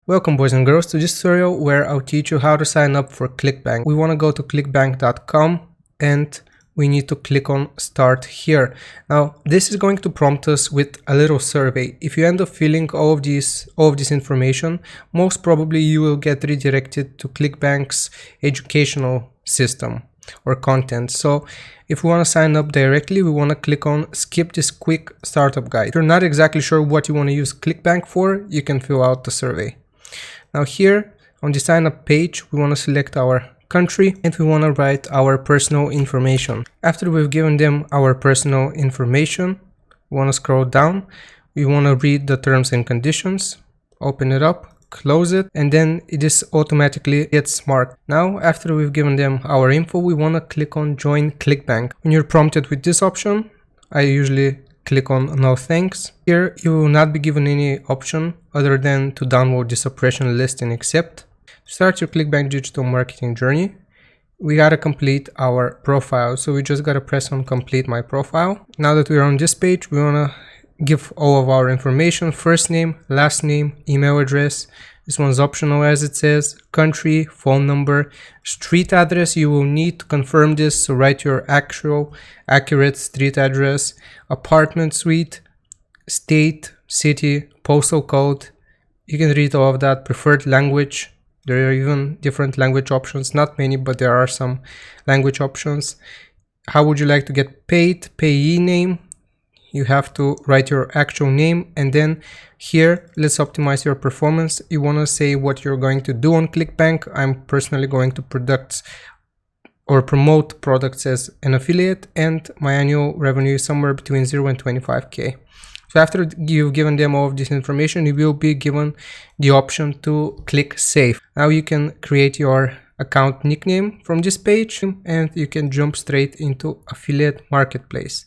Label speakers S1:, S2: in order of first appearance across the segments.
S1: Welcome boys and girls to this tutorial where I'll teach you how to sign up for Clickbank. We want to go to clickbank.com and we need to click on start here. Now this is going to prompt us with a little survey. If you end up filling all of this information, most probably you will get redirected to Clickbank's educational system or content. So if we want to sign up directly, we want to click on skip this quick startup guide. If you're not exactly sure what you want to use Clickbank for, you can fill out the survey. Now here on the sign up page, we want to select our country and we want to write our personal information. After we've given them our personal information, we want to scroll down. We want to read the terms and conditions, open it up, close it, and then it is automatically gets marked. Now after we've given them our info, we want to click on join Clickbank. When you're prompted with this option, I usually click on no thanks. Here you will not be given any option other than to download this operational list and accept. To start your Clickbank digital marketing journey, we gotta complete our profile. So we just gotta press on complete my profile. Now that we're on this page, we wanna give all of our information: first name, last name, email address. This one's optional as it says, country, phone number, street address. You will need to confirm this, so write your actual accurate street address, apartment suite, state, city, postal code. You can read all of that. Preferred language. There are even different language options, not many, but there are some language options. How would you like to get paid? Payee name. You have to write your actual name, and then here let's optimize your performance. You want to say what you're going to do on Clickbank. I'm personally going to promote products as an affiliate, and my annual revenue is somewhere between 0 and 25k. So after you've given them all of this information, you will be given the option to click save. Now you can create your account nickname from this page and you can jump straight into affiliate marketplace.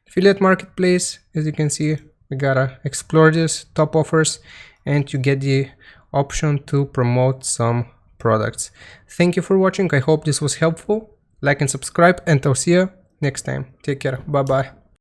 S1: Affiliate marketplace, as you can see, we gotta explore this, top offers, and you get the option to promote some products. Thank you for watching. I hope this was helpful. Like and subscribe, and I'll see you next time. Take care. Bye bye.